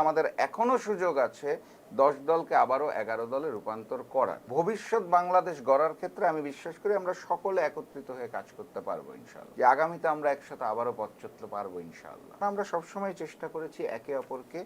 আমাদের এখনো সুযোগ আছে 10 দলকে আবারও 11 দলে রূপান্তর করার। ভবিষ্যৎ বাংলাদেশ গড়ার ক্ষেত্রে আমি বিশ্বাস করি আমরা সকলে একত্রিত হয়ে কাজ করতে পারবো ইনশাআল্লাহ, যে আগামীতে আমরা একসাথে আবারও পথ চলতে পারবো ইনশাআল্লাহ। আমরা সবসময় চেষ্টা করেছি একে অপরকে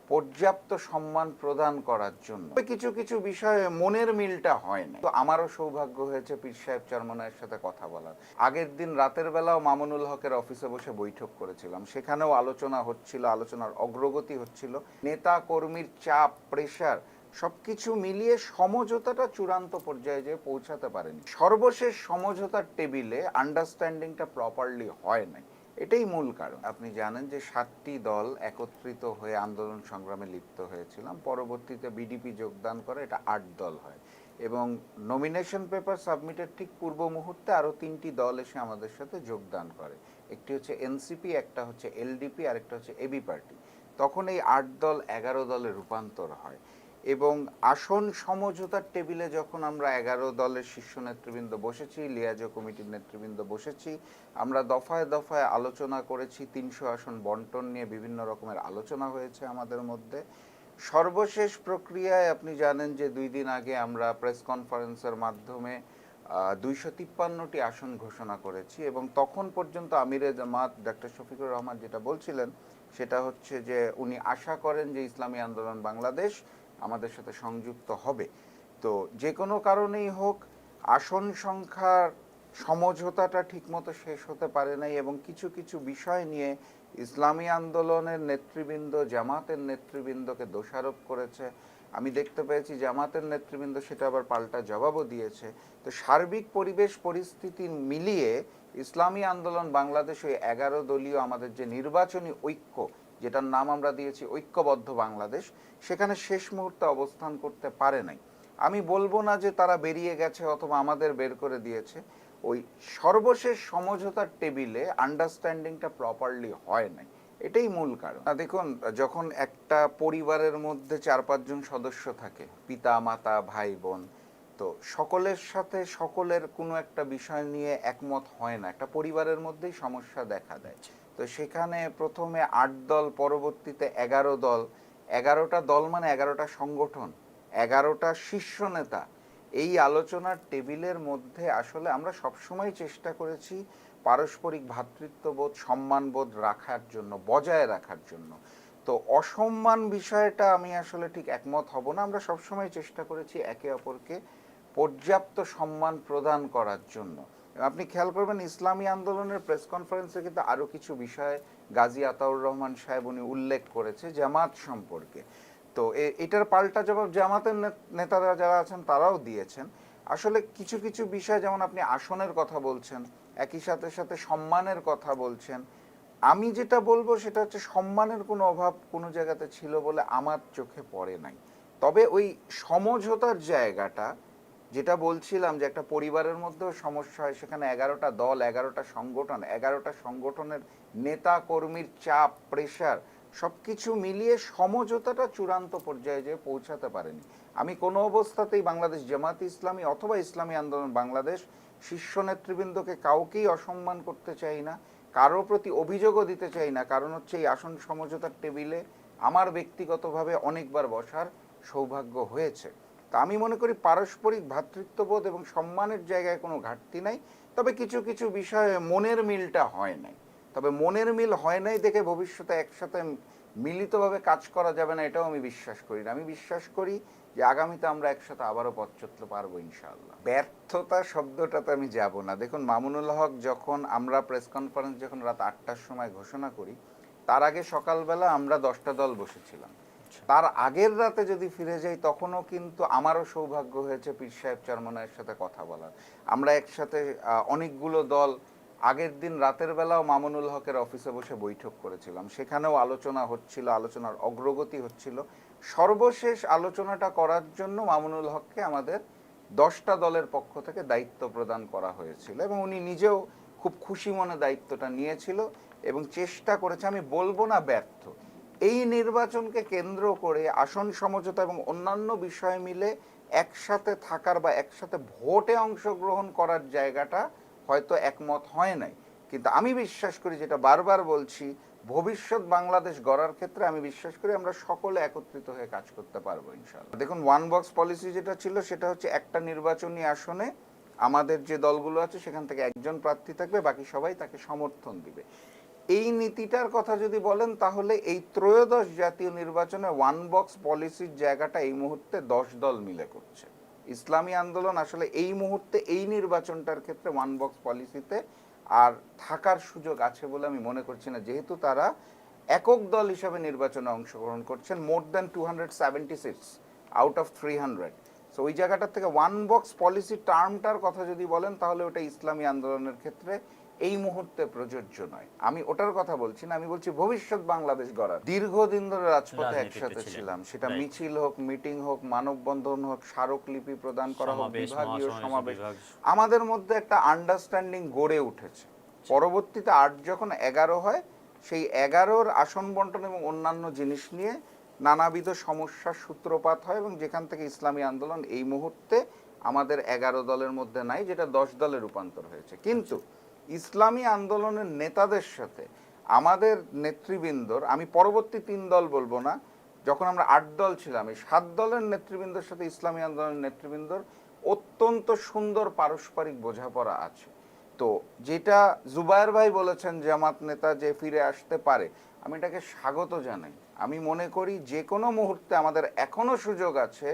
পর্যাপ্ত সম্মান প্রদান করার জন্য। কিছু কিছু বিষয়ে মনের মিলটা হয় না। তো আমারও সৌভাগ্য হয়েছে পীর সাহেব চরমনায়ের সাথে কথা বলার। আগের দিন রাতের বেলাও মামুনুল হকের অফিসে বসে বৈঠক করেছিলাম, সেখানেও আলোচনা হচ্ছিল, আলোচনার অগ্রগতি হচ্ছিল। নেতা কর্মীর চাপ, প্রেশার সবকিছু মিলিয়ে সমঝোতাটা চূড়ান্ত পর্যায়ে যেয়ে পৌঁছাতে পারেনি। সর্বশেষ সমঝোতার টেবিলে আন্ডারস্ট্যান্ডিংটা প্রপারলি হয় নাই, এটাই মূল কারণ। আপনি জানেন যে 7টি দল একত্রিত হয়ে আন্দোলন সংগ্রামে লিপ্ত হয়েছিলাম, পরবর্তীতে বিডিপি যোগদান করে এটা 8 দল হয় এবং নমিনেশন পেপার সাবমিটের ঠিক পূর্ব মুহূর্তে আরও 3টি দল এসে আমাদের সাথে যোগদান করে। একটি হচ্ছে এনসিপি, একটা হচ্ছে এলডিপি, আর একটা হচ্ছে এবি পার্টি। তখন এই 8 দল 11 দলে রূপান্তর হয় এবং আসন সমঝোতার টেবিলে যখন আমরা 11 দলের শীর্ষ নেতৃবৃন্দ বসেছি, লিয়াজো কমিটির নেতৃবৃন্দ বসেছি, আমরা দফায় দফায় আলোচনা করেছি, 300 আসন বন্টন নিয়ে বিভিন্ন রকমের আলোচনা হয়েছে আমাদের মধ্যে। সর্বশেষ প্রক্রিয়ায় আপনি জানেন যে 2 দিন আগে আমরা প্রেস কনফারেন্সের মাধ্যমে 253টি আসন ঘোষণা করেছি এবং তখন পর্যন্ত আমিরে জামাত ডক্টর শফিকুর রহমান যেটা বলছিলেন সেটা হচ্ছে যে উনি আশা করেন যে ইসলামী আন্দোলন বাংলাদেশ আমাদের সাথে সংযুক্ত হবে। তো যে কোনো কারণেই হোক আসন সংখ্যার সমঝোতাটা ঠিকমতো শেষ হতে পারে নাই এবং কিছু কিছু বিষয় নিয়ে ইসলামী আন্দোলনের নেতৃবৃন্দ জামাতের নেতৃবৃন্দকে দোষারোপ করেছে। আমি দেখতে পেয়েছি জামাতের নেতৃবৃন্দ সেটা আবার পাল্টা জবাবও দিয়েছে। তো সার্বিক পরিবেশ পরিস্থিতি মিলিয়ে ইসলামী আন্দোলন বাংলাদেশ ওই 11 দলীয় আমাদের যে নির্বাচনী ঐক্য, যেটার নাম আমরা দিয়েছি ঐক্যবদ্ধ বাংলাদেশ, সেখানে শেষ মুহূর্তে অবস্থান করতে পারে নাই। আমি বলবো না যে তারা বেরিয়ে গেছে অথবা আমাদের বের করে দিয়েছে, ওই সর্বশেষ সমঝোতার টেবিলে আন্ডারস্ট্যান্ডিংটা প্রপারলি হয় নাই, এটাই মূল কারণ। দেখুন, যখন একটা পরিবারের মধ্যে 4-5 জন সদস্য থাকে, পিতা মাতা ভাই বোন, তো সকলের সাথে সকলের কোনো একটা বিষয় নিয়ে একমত হয় না, একটা পরিবারের মধ্যেই সমস্যা দেখা দেয়। তো সেখানে প্রথমে 8 দল, পরবর্তীতে 11 দল। 11টা দল মানে 11টা সংগঠন, 11টা শীর্ষ নেতা। এই আলোচনার টেবিলের মধ্যে আসলে আমরা সবসময় চেষ্টা করেছি পারস্পরিক ভ্রাতৃত্ববোধ, সম্মানবোধ রাখার জন্য, বজায় রাখার জন্য। তো অসম্মান বিষয়টা আমি আসলে ঠিক একমত হব না। আমরা সবসময় চেষ্টা করেছি একে অপরকে পর্যাপ্ত সম্মান প্রদান করার জন্য। আপনি খেয়াল করবেন ইসলামী আন্দোলনের প্রেস কনফারেন্সে কিন্তু আরও কিছু বিষয় গাজী আতাউর রহমান সাহেব উনি উল্লেখ করেছে জামাত সম্পর্কে। তো এটার পাল্টা জবাব জামাতের নেতারা যারা আছেন তারাও দিয়েছেন। আসলে কিছু কিছু বিষয়, যেমন আপনি আসনের কথা বলছেন, একই সাথে সাথে সম্মানের কথা বলছেন। আমি যেটা বলবো সেটা হচ্ছে সম্মানের কোনো অভাব কোনো জায়গাতে ছিল বলে আমার চোখে পড়ে নাই। তবে ওই সমঝোতার জায়গাটা যেটা বলছিলাম যে একটা পরিবারের মধ্যেও সমস্যা হয়, সেখানে 11টা দল, 11টা সংগঠন, 11টা সংগঠনের নেতা কর্মীর চাপ, প্রেশার সবকিছু মিলিয়ে সমঝোতাটা চূড়ান্ত পর্যায়ে যেয়ে পৌঁছাতে পারেনি। আমি কোনো অবস্থাতেই বাংলাদেশ জামাত ইসলামী অথবা ইসলামী আন্দোলন বাংলাদেশ শীর্ষ নেতৃবৃন্দকে কাউকেই অসম্মান করতে চাই না, কারো প্রতি অভিযোগও দিতে চাই না। কারণ হচ্ছে এই আসন সমঝোতার টেবিলে আমার ব্যক্তিগতভাবে অনেকবার বসার সৌভাগ্য হয়েছে। তা আমি মনে করি পারস্পরিক ভ্রাতৃত্ববোধ এবং সম্মানের জায়গায় কোনো ঘাটতি নাই। তবে কিছু কিছু বিষয়ে মনের মিলটা হয় নাই। তবে মনের মিল হয় নাই দেখে ভবিষ্যতে একসাথে মিলিতভাবে কাজ করা যাবে না, এটাও আমি বিশ্বাস করি না। আমি বিশ্বাস করি যে আগামীতে আমরা একসাথে আবারও পথ চলতে পারবো ইনশাআল্লাহ। ব্যর্থতা শব্দটাতে আমি যাব না। দেখুন, মামুনুল হক যখন আমরা প্রেস কনফারেন্স যখন রাত 8টার সময় ঘোষণা করি, তার আগে সকালবেলা আমরা 10টা দল বসেছিলাম। তার আগের রাতে যদি ফিরে যাই, তখনও কিন্তু আমারও সৌভাগ্য হয়েছে পীর সাহেব চরমনায়ের সাথে কথা বলার। আমরা একসাথে অনেকগুলো দল আগের দিন রাতের বেলাও মামুনুল হকের অফিসে বসে বৈঠক করেছিলাম, সেখানেও আলোচনা হচ্ছিল, আলোচনার অগ্রগতি হচ্ছিল। সর্বশেষ আলোচনাটা করার জন্য মামুনুল হককে আমাদের 10টা দলের পক্ষ থেকে দায়িত্ব প্রদান করা হয়েছিল এবং উনি নিজেও খুব খুশি মনে দায়িত্বটা নিয়েছিল এবং চেষ্টা করেছে, আমি বলবো না ব্যর্থ। এই নির্বাচনকে কেন্দ্র করে আসন সমঝোতা এবং অন্যান্য বিষয় মিলে একসাথে থাকার বা একসাথে ভোটে অংশগ্রহণ করার জায়গাটা হয়তো একমত হয় নাই। কিন্তু আমি বিশ্বাস করি, যেটা বারবার বলছি, ভবিষ্যৎ বাংলাদেশ গড়ার ক্ষেত্রে আমি বিশ্বাস করি আমরা সকলে একত্রিত হয়ে কাজ করতে পারবো ইনশাআল্লাহ। দেখুন, ওয়ান বক্স পলিসি যেটা ছিল সেটা হচ্ছে একটা নির্বাচনী আসনে আমাদের যে দলগুলো আছে সেখান থেকে একজন প্রার্থী থাকবে, বাকি সবাই তাকে সমর্থন দিবে। এই নীতিটার কথা যদি বলেন তাহলে এই ত্রয়োদশ জাতীয় নির্বাচনে ওয়ান বক্স পলিসির জায়গাটা এই মুহূর্তে 10 দল মিলে করছে। ইসলামী আন্দোলন আসলে এই মুহূর্তে এই নির্বাচনটার ক্ষেত্রে ওয়ান বক্স পলিসিতে আর থাকার সুযোগ আছে বলে আমি মনে করছি না, যেহেতু তারা একক দল হিসাবে নির্বাচনে অংশগ্রহণ করছেন more than 276 out of 300। So ওই জায়গাটার থেকে ওয়ান বক্স পলিসি টার্মটার কথা যদি বলেন তাহলে ওটা ইসলামী আন্দোলনের ক্ষেত্রে এই মুহূর্তে প্রযোজ্য নয়। আমি ওটার কথা বলছি না, আমি বলছি ভবিষ্যৎ বাংলাদেশ গড়ার। দীর্ঘদিন ধরে রাজপথে একসাথে ছিলাম, সেটা মিছিল হোক, মিটিং হোক, মানববন্ধন হোক, স্মারকলিপি প্রদান করা হোক, বিভাগীয় সমাবেশ, আমাদের মধ্যে একটা আন্ডারস্ট্যান্ডিং গড়ে উঠেছে। পরবর্তীতে 8 যখন 11 হয়, সেই 11-র আসন বন্টন এবং অন্যান্য জিনিস নিয়ে নানাবিধ সমস্যার সূত্রপাত হয় এবং যেখান থেকে ইসলামী আন্দোলন এই মুহূর্তে আমাদের 11 দলের মধ্যে নাই, যেটা 10 দলে রূপান্তর হয়েছে। কিন্তু ইসলামী আন্দোলনের নেতাদের সাথে আমাদের নেতৃবৃন্দর, আমি পরবর্তী 3 দল বলবো না, যখন আমরা 8 দল ছিলাম, এই 7 দলের নেতৃবৃন্দের সাথে ইসলামী আন্দোলনের নেতৃবৃন্দর অত্যন্ত সুন্দর পারস্পরিক বোঝাপড়া আছে। তো যেটা জুবায়ের ভাই বলেছেন জামাত নেতা যে ফিরে আসতে পারে, আমি এটাকে স্বাগত জানাই। আমি মনে করি যে কোনো মুহূর্তে আমাদের এখনো সুযোগ আছে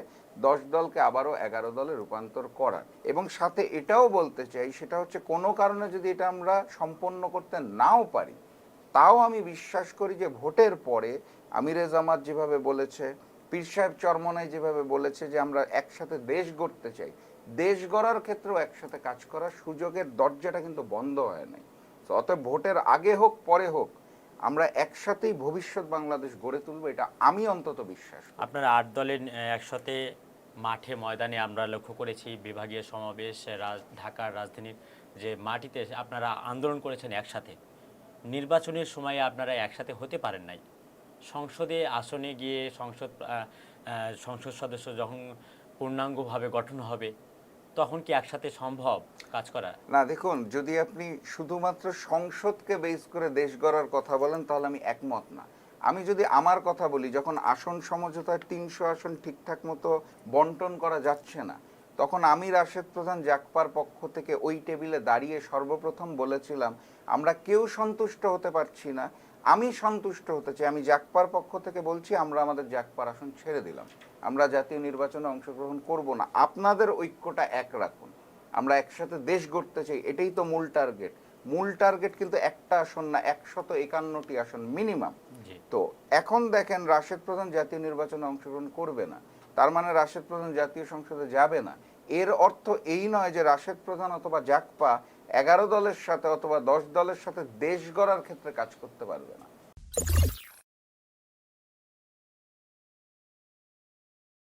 10 দলকে আবারও 11 দলে রূপান্তর করার। এবং সাথে এটাও বলতে চাই, সেটা হচ্ছে কোনো কারণে যদি এটা আমরা সম্পন্ন করতে নাও পারি, তাও আমি বিশ্বাস করি যে ভোটের পরে আমিরে জামাত যেভাবে বলেছে, পীর সাহেব চরমনাই যেভাবে বলেছে যে আমরা একসাথে দেশ গড়তে চাই, দেশ গড়ার ক্ষেত্রেও একসাথে কাজ করার সুযোগের দরজাটা কিন্তু বন্ধ হয় নাই। তো অতএব ভোটের আগে হোক পরে হোক আমরা একসাথেই ভবিষ্যৎ বাংলাদেশ গড়ে তুলবো, এটা আমি অন্তত বিশ্বাস করি। আপনারা 8 দলের একসাথে মাঠে ময়দানে আমরা লক্ষ্য করেছি, বিভাগীয় সমাবেশ, ঢাকার রাজধানীর যে মাটিতে আপনারা আন্দোলন করেছেন একসাথে। নির্বাচনের সময় আপনারা একসাথে হতে পারেন নাই। সংসদে আসনে গিয়ে সংসদ সদস্য যখন পূর্ণাঙ্গভাবে গঠন হবে, তখন কি একসাথে সম্ভব কাজ করা? না, দেখুন, যদি আপনি শুধুমাত্র সংসদকে বেস করে দেশ গড়ার কথা বলেন তাহলে আমি একমত না। আমি যদি আমার কথা বলি, যখন আসন সমঝোতায় 300 আসন ঠিকঠাক মতো বন্টন করা যাচ্ছে না, তখন আমি রাশেদ প্রধান জাকপার পক্ষ থেকে ওই টেবিলে দাঁড়িয়ে সর্বপ্রথম বলেছিলাম আমরা কেউ সন্তুষ্ট হতে পারছি না, আমি সন্তুষ্ট হতে চাই। আমি জাকপার পক্ষ থেকে বলছি আমরা আমাদের জাকপার আসন ছেড়ে দিলাম, আমরা জাতীয় নির্বাচনে অংশগ্রহণ করব না, আপনাদের ঐক্যটা এক রাখুন, আমরা একসাথে দেশ গড়তে চাই, এটাই তো মূল টার্গেট। মূল টার্গেট কিন্তু একটা আসন না, 151টি আসন মিনিমাম। তো এখন দেখেন রাশেদ প্রধান জাতীয় নির্বাচনে অংশগ্রহণ করবে না, তার মানে রাশেদ প্রধান জাতীয় সংসদে যাবে না। এর অর্থ এই নয় যে রাশেদ প্রধান অথবা জাকপা 11 দলের সাথে অথবা 10 দলের সাথে দেশ গড়ার ক্ষেত্রে কাজ করতে পারবে না।